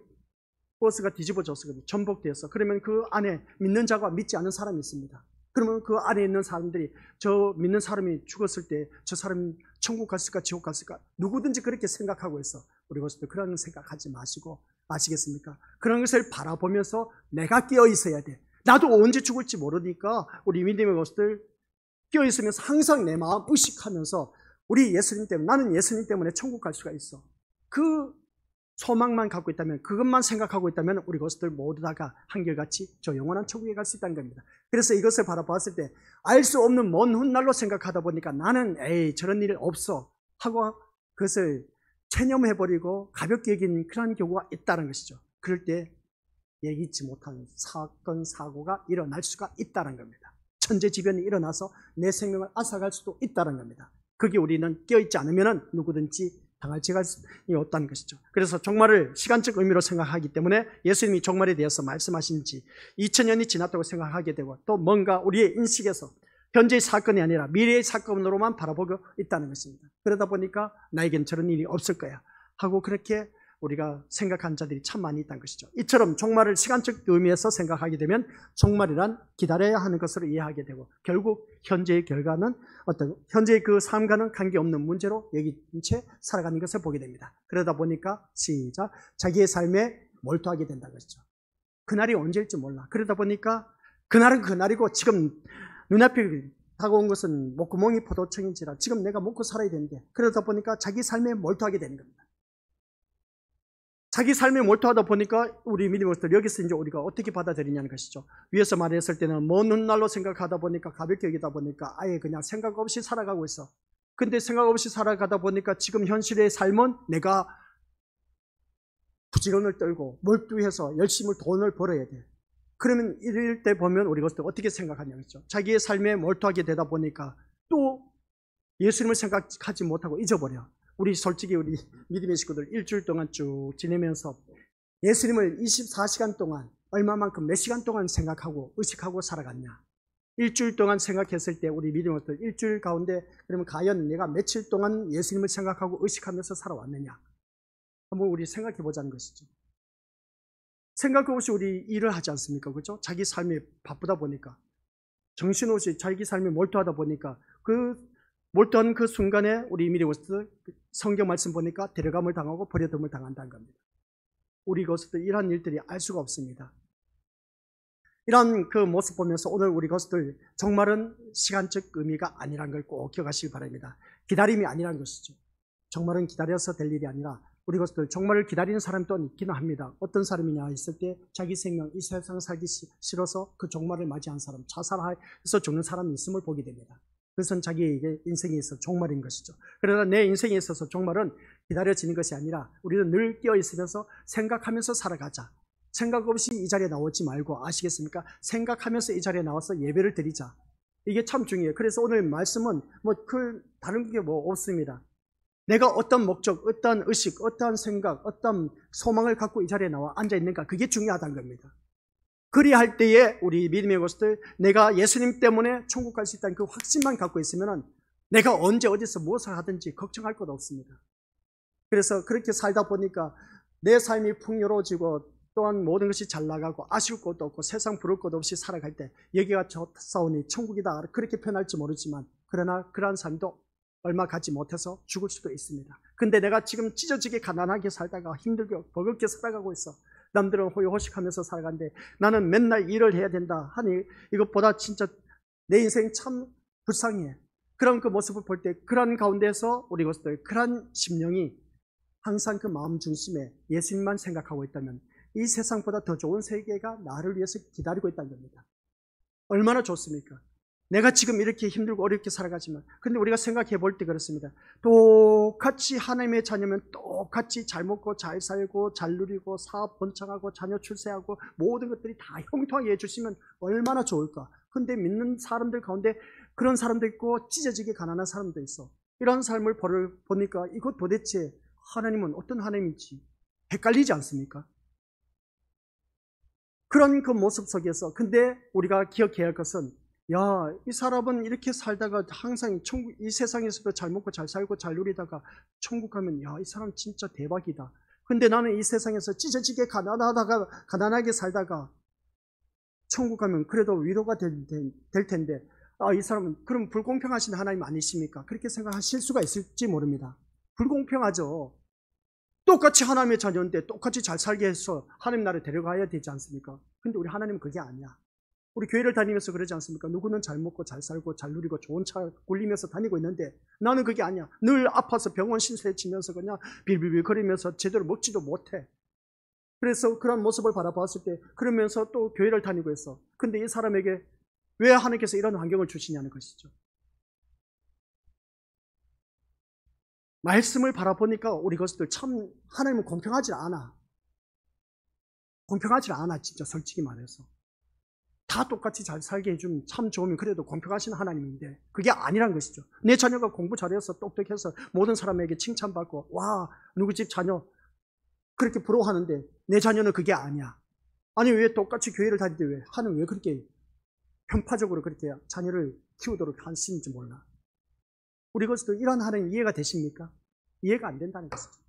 버스가 뒤집어졌어. 전복되었어. 그러면 그 안에 믿는 자가 믿지 않은 사람이 있습니다. 그러면 그 안에 있는 사람들이 저 믿는 사람이 죽었을 때 저 사람이 천국 갔을까 지옥 갔을까 누구든지 그렇게 생각하고 있어. 우리 것도 그런 생각하지 마시고 아시겠습니까? 그런 것을 바라보면서 내가 깨어 있어야 돼. 나도 언제 죽을지 모르니까 우리 믿음의 것들 깨어 있으면서 항상 내 마음 의식하면서 우리 예수님 때문에 나는 예수님 때문에 천국 갈 수가 있어. 그 소망만 갖고 있다면 그것만 생각하고 있다면 우리 것들 모두 다가 한결같이 저 영원한 천국에 갈 수 있다는 겁니다. 그래서 이것을 바라봤을 때 알 수 없는 먼 훗날로 생각하다 보니까 나는 저런 일 없어 하고 그것을 체념해버리고 가볍게 여기는 그런 경우가 있다는 것이죠. 그럴 때 예기치 못한 사건 사고가 일어날 수가 있다는 겁니다. 천재지변이 일어나서 내 생명을 앗아갈 수도 있다는 겁니다. 그게 우리는 깨어있지 않으면 누구든지 당할 지각이 없다는 것이죠. 그래서 종말을 시간적 의미로 생각하기 때문에 예수님이 종말에 대해서 말씀하신 지 2000년이 지났다고 생각하게 되고 또 뭔가 우리의 인식에서 현재의 사건이 아니라 미래의 사건으로만 바라보고 있다는 것입니다. 그러다 보니까 나에겐 저런 일이 없을 거야 하고 그렇게 우리가 생각한 자들이 참 많이 있다는 것이죠. 이처럼 종말을 시간적 의미에서 생각하게 되면 종말이란 기다려야 하는 것으로 이해하게 되고 결국 현재의 결과는 현재의 그 삶과는 관계없는 문제로 여긴 채 살아가는 것을 보게 됩니다. 그러다 보니까 자기의 삶에 몰두하게 된다는 것이죠. 그날이 언제일지 몰라. 그러다 보니까 그날은 그날이고 지금 눈앞에 다가온 것은 목구멍이 포도청인지라 지금 내가 먹고 살아야 되는데 그러다 보니까 자기 삶에 몰두하게 되는 겁니다. 자기 삶에 몰두하다 보니까 우리 믿음의 것들 여기서 이제 우리가 어떻게 받아들이냐는 것이죠. 위에서 말했을 때는 먼 훗날로 생각하다 보니까 가볍게 여기다 보니까 아예 그냥 생각 없이 살아가고 있어. 근데 생각 없이 살아가다 보니까 지금 현실의 삶은 내가 부지런을 떨고 몰두해서 열심히 돈을 벌어야 돼. 그러면 이럴 때 보면 우리 것들 어떻게 생각하냐는 것이죠. 자기의 삶에 몰두하게 되다 보니까 또 예수님을 생각하지 못하고 잊어버려. 우리 솔직히 우리 믿음의 식구들 일주일 동안 쭉 지내면서 예수님을 24시간 동안 얼마만큼 몇 시간 동안 생각하고 의식하고 살아갔냐. 일주일 동안 생각했을 때 우리 믿음의 것들 일주일 가운데 그러면 과연 내가 며칠 동안 예수님을 생각하고 의식하면서 살아왔느냐. 한번 우리 생각해 보자는 것이죠. 생각 없이 우리 일을 하지 않습니까? 그렇죠? 자기 삶이 바쁘다 보니까 정신없이 자기 삶에 몰두하다 보니까 몰두한 그 순간에 우리 믿음의 것들 성경 말씀 보니까 데려감을 당하고 버려둠을 당한다는 겁니다. 우리 것들 이러한 일들이 알 수가 없습니다. 이러한 그 모습 보면서 오늘 우리 것들 정말은 시간적 의미가 아니란 걸 꼭 기억하시기 바랍니다. 기다림이 아니란 것이죠. 정말은 기다려서 될 일이 아니라 우리 것들 정말을 기다리는 사람이 또 있기는 합니다. 어떤 사람이냐 했을 때 자기 생명 이 세상 살기 싫어서 그 종말을 맞이한 사람, 자살해서 죽는 사람이 있음을 보게 됩니다. 그것은 자기에게 인생에 있어서 종말인 것이죠. 그러나 내 인생에 있어서 종말은 기다려지는 것이 아니라 우리는 늘 깨어있으면서 생각하면서 살아가자. 생각 없이 이 자리에 나오지 말고 아시겠습니까? 생각하면서 이 자리에 나와서 예배를 드리자. 이게 참 중요해요. 그래서 오늘 말씀은 다른 게 없습니다. 내가 어떤 목적, 어떤 의식, 어떤 생각, 어떤 소망을 갖고 이 자리에 나와 앉아있는가 그게 중요하다는 겁니다. 그리할 때에 우리 믿음의 것들 내가 예수님 때문에 천국 갈 수 있다는 그 확신만 갖고 있으면 내가 언제 어디서 무엇을 하든지 걱정할 것 없습니다. 그래서 그렇게 살다 보니까 내 삶이 풍요로워지고 또한 모든 것이 잘 나가고 아쉬울 것도 없고 세상 부러울 것도 없이 살아갈 때 여기가 좋사오니 천국이다 그렇게 표현할지 모르지만 그러나 그러한 삶도 얼마 가지 못해서 죽을 수도 있습니다. 근데 내가 지금 찢어지게 가난하게 살다가 힘들게 버겁게 살아가고 있어. 남들은 호의호식하면서 살아가는데 나는 맨날 일을 해야 된다 하니 이것보다 진짜 내 인생이 참 불쌍해. 그런 그 모습을 볼 때 그런 가운데서 우리 것들 그런 심령이 항상 그 마음 중심에 예수님만 생각하고 있다면 이 세상보다 더 좋은 세계가 나를 위해서 기다리고 있다는 겁니다. 얼마나 좋습니까? 내가 지금 이렇게 힘들고 어렵게 살아가지만 근데 우리가 생각해 볼 때 그렇습니다. 똑같이 하나님의 자녀면 똑같이 잘 먹고 잘 살고 잘 누리고 사업 번창하고 자녀 출세하고 모든 것들이 다 형통하게 해주시면 얼마나 좋을까. 근데 믿는 사람들 가운데 그런 사람도 있고 찢어지게 가난한 사람도 있어. 이런 삶을 보니까 이거 도대체 하나님은 어떤 하나님인지 헷갈리지 않습니까? 그런 그 모습 속에서 근데 우리가 기억해야 할 것은 야, 이 사람은 이렇게 살다가 항상 이 세상에서도 잘 먹고 잘 살고 잘 누리다가 천국 가면, 야, 이 사람 진짜 대박이다. 근데 나는 이 세상에서 찢어지게 가난하게 살다가 천국 가면 그래도 위로가 될 텐데, 아, 이 사람은 그럼 불공평하신 하나님 아니십니까? 그렇게 생각하실 수가 있을지 모릅니다. 불공평하죠. 똑같이 하나님의 자녀인데 똑같이 잘 살게 해서 하나님 나라에 데려가야 되지 않습니까? 근데 우리 하나님은 그게 아니야. 우리 교회를 다니면서 그러지 않습니까? 누구는 잘 먹고 잘 살고 잘 누리고 좋은 차 굴리면서 다니고 있는데 나는 그게 아니야. 늘 아파서 병원 신세 지면서 그냥 빌빌빌 거리면서 제대로 먹지도 못해. 그래서 그런 모습을 바라봤을 때 그러면서 또 교회를 다니고 있어. 근데 이 사람에게 왜 하나님께서 이런 환경을 주시냐는 것이죠. 말씀을 바라보니까 우리 것들 참 하나님은 공평하지 않아. 공평하지 않아, 진짜 솔직히 말해서. 다 똑같이 잘 살게 해주면 참 좋으면 그래도 공평하신 하나님인데 그게 아니란 것이죠. 내 자녀가 공부 잘해서 똑똑해서 모든 사람에게 칭찬받고 와, 누구 집 자녀 그렇게 부러워하는데 내 자녀는 그게 아니야. 아니 왜 똑같이 교회를 다니는데 왜 하나님 왜 그렇게 편파적으로 그렇게 자녀를 키우도록 하시는지 몰라. 우리 것도 이런 하나님 이해가 되십니까? 이해가 안 된다는 것이죠.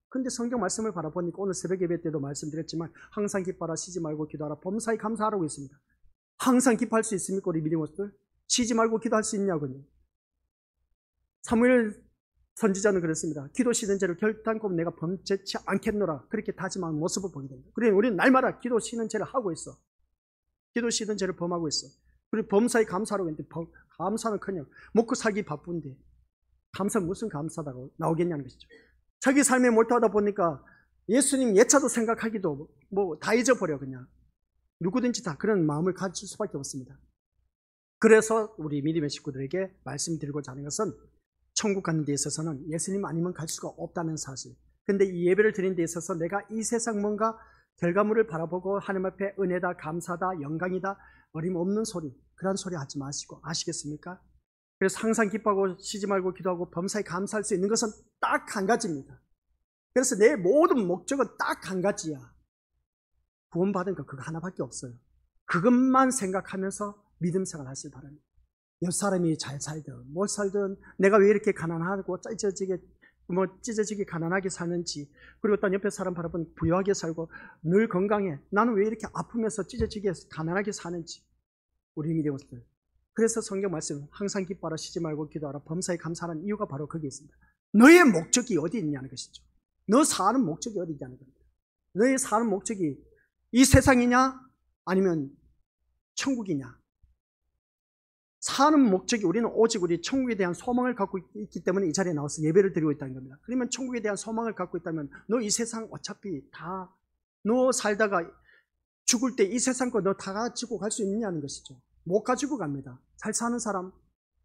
근데 성경 말씀을 바라보니까 오늘 새벽 예배 때도 말씀드렸지만 항상 기뻐하라, 쉬지 말고 기도하라, 범사에 감사하라고 했습니다. 항상 기뻐할 수 있습니까? 우리 믿음원들 쉬지 말고 기도할 수 있냐고요. 사무엘 선지자는 그랬습니다. 기도 쉬는 죄를 결단코 내가 범죄치 않겠노라 그렇게 다짐한 모습을 보게 됩니다. 그러니 우리는 날마다 기도 쉬는 죄를 하고 있어. 기도 쉬는 죄를 범하고 있어. 그리고 범사에 감사하라고 했는데 감사는커녕 먹고 살기 바쁜데 감사 무슨 감사다고 나오겠냐는 것이죠. 자기 삶에 몰두하다 보니까 예수님 예차도 생각하기도 뭐 다 잊어버려. 그냥 누구든지 다 그런 마음을 가질 수밖에 없습니다. 그래서 우리 믿음의 식구들에게 말씀드리고자 하는 것은 천국 가는 데 있어서는 예수님 아니면 갈 수가 없다는 사실. 근데 이 예배를 드리는 데 있어서 내가 이 세상 뭔가 결과물을 바라보고 하나님 앞에 은혜다, 감사다, 영광이다, 어림없는 소리, 그런 소리 하지 마시고, 아시겠습니까? 그래서 항상 기뻐하고 쉬지 말고 기도하고 범사에 감사할 수 있는 것은 딱 한 가지입니다. 그래서 내 모든 목적은 딱 한 가지야. 구원받은 거 그거 하나밖에 없어요. 그것만 생각하면서 믿음 생활 하시기 바랍니다. 옆 사람이 잘 살든 못 살든 내가 왜 이렇게 가난하고 찢어지게 가난하게 사는지, 그리고 또 옆에 사람 바라보면 부유하게 살고 늘 건강해, 나는 왜 이렇게 아프면서 찢어지게 가난하게 사는지 우리 믿음들. 그래서 성경 말씀 항상 기뻐하라, 쉬지 말고 기도하라, 범사에 감사하는 이유가 바로 거기에 있습니다. 너의 목적이 어디 있냐는 것이죠. 너 사는 목적이 어디 있냐는 겁니다. 너의 사는 목적이 이 세상이냐 아니면 천국이냐. 사는 목적이 우리는 오직 우리 천국에 대한 소망을 갖고 있기 때문에 이 자리에 나와서 예배를 드리고 있다는 겁니다. 그러면 천국에 대한 소망을 갖고 있다면 너 이 세상 어차피 다 너 살다가 죽을 때 이 세상 거 너 다 가지고 갈 수 있느냐는 것이죠. 못 가지고 갑니다. 잘 사는 사람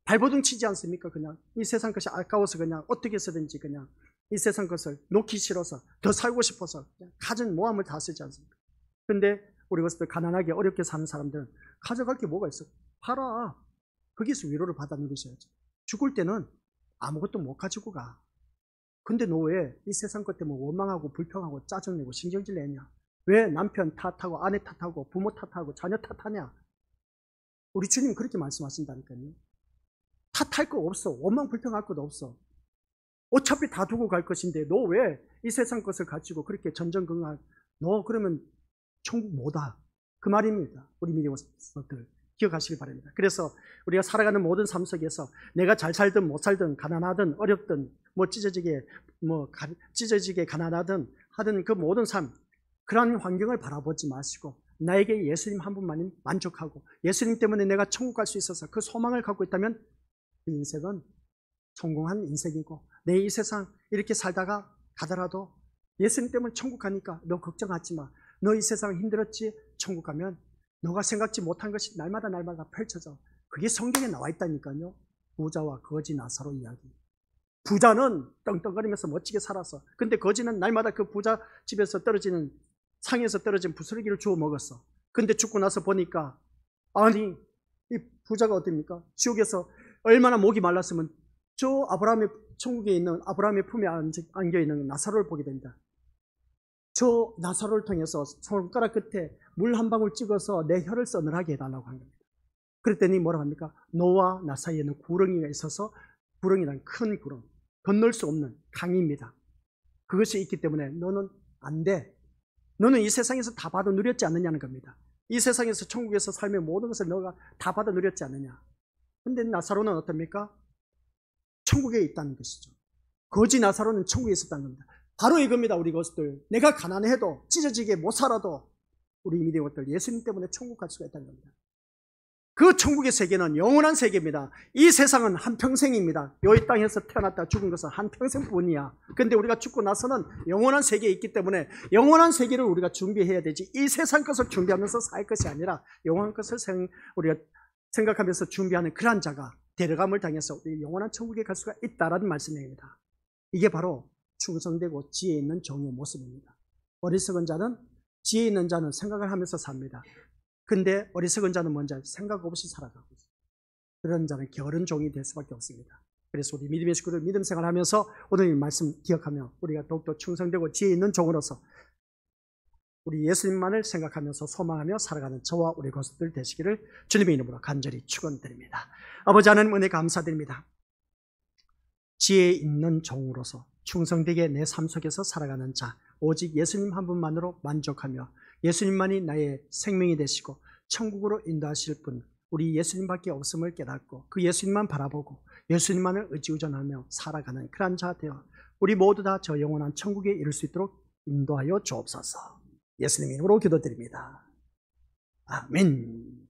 발버둥 치지 않습니까? 그냥 이 세상 것이 아까워서 그냥 어떻게 해서든지 그냥 이 세상 것을 놓기 싫어서 더 살고 싶어서 그냥 가진 모함을 다 쓰지 않습니까? 근데 우리 것들 가난하게 어렵게 사는 사람들은 가져갈 게 뭐가 있어? 팔아. 거기서 위로를 받아 누리셔야죠. 죽을 때는 아무것도 못 가지고 가. 근데 너 왜 이 세상 것 때문에 원망하고 불평하고 짜증내고 신경질 내냐? 왜 남편 탓하고 아내 탓하고 부모 탓하고 자녀 탓하냐? 우리 주님 그렇게 말씀하신다니까요. 탓할 거 없어. 원망 불평할 것도 없어. 어차피 다 두고 갈 것인데 너 왜 이 세상 것을 가지고 그렇게 전전긍긍? 너 그러면 천국 못와. 그 말입니다. 우리 믿음원들 기억하시기 바랍니다. 그래서 우리가 살아가는 모든 삶 속에서 내가 잘 살든 못 살든 가난하든 어렵든 찢어지게 가난하든 하든 그 모든 삶, 그러한 환경을 바라보지 마시고 나에게 예수님 한 분만이 만족하고 예수님 때문에 내가 천국 갈 수 있어서 그 소망을 갖고 있다면 그 인생은 성공한 인생이고, 내 이 세상 이렇게 살다가 가더라도 예수님 때문에 천국 가니까 너 걱정하지 마. 너 이 세상 힘들었지? 천국 가면 너가 생각지 못한 것이 날마다 펼쳐져. 그게 성경에 나와 있다니까요. 부자와 거지 나사로 이야기. 부자는 떵떵거리면서 멋지게 살았어. 근데 거지는 날마다 그 부자 집에서 떨어지는, 상에서 떨어진 부스러기를 주워 먹었어. 근데 죽고 나서 보니까 아니 이 부자가 어떻습니까? 지옥에서 얼마나 목이 말랐으면 저 아브라함의 천국에 있는 아브라함의 품에 안겨있는 나사로를 보게 됩니다. 저 나사로를 통해서 손가락 끝에 물 한 방울 찍어서 내 혀를 서늘하게 해달라고 한 겁니다. 그랬더니 뭐라고 합니까? 너와 나 사이에는 구렁이가 있어서, 구렁이란 큰 구렁, 건널 수 없는 강입니다. 그것이 있기 때문에 너는 안 돼. 너는 이 세상에서 다 받아 누렸지 않느냐는 겁니다. 이 세상에서 천국에서 삶의 모든 것을 너가 다 받아 누렸지 않느냐. 근데 나사로는 어떻습니까? 천국에 있다는 것이죠. 거지 나사로는 천국에 있었다는 겁니다. 바로 이겁니다. 우리 것들, 내가 가난해도 찢어지게 못 살아도 우리 믿음의 것들 예수님 때문에 천국 갈 수가 있다는 겁니다. 그 천국의 세계는 영원한 세계입니다. 이 세상은 한평생입니다. 이 땅에서 태어났다 죽은 것은 한평생뿐이야. 그런데 우리가 죽고 나서는 영원한 세계에 있기 때문에 영원한 세계를 우리가 준비해야 되지, 이 세상 것을 준비하면서 살 것이 아니라 영원한 것을 우리가 생각하면서 준비하는 그러한 자가 데려감을 당해서 우리 영원한 천국에 갈 수가 있다라는 말씀입니다. 이게 바로 충성되고 지혜 있는 종의 모습입니다. 어리석은 자는, 지혜 있는 자는 생각을 하면서 삽니다. 근데 어리석은 자는 먼저 생각 없이 살아가고 있어요. 그런 자는 게으른 종이 될 수밖에 없습니다. 그래서 우리 믿음의 식구들 믿음 생활하면서 오늘 이 말씀 기억하며 우리가 더욱더 충성되고 지혜 있는 종으로서 우리 예수님만을 생각하면서 소망하며 살아가는 저와 우리 가족들 되시기를 주님의 이름으로 간절히 축원드립니다. 아버지 하나님, 은혜 감사드립니다. 지혜 있는 종으로서 충성되게 내 삶 속에서 살아가는 자, 오직 예수님 한 분만으로 만족하며 예수님만이 나의 생명이 되시고 천국으로 인도하실 분, 우리 예수님밖에 없음을 깨닫고 그 예수님만 바라보고 예수님만을 의지의존하며 살아가는 그런 자 되어 우리 모두 다 저 영원한 천국에 이룰 수 있도록 인도하여 주옵소서. 예수님 이름으로 기도드립니다. 아멘.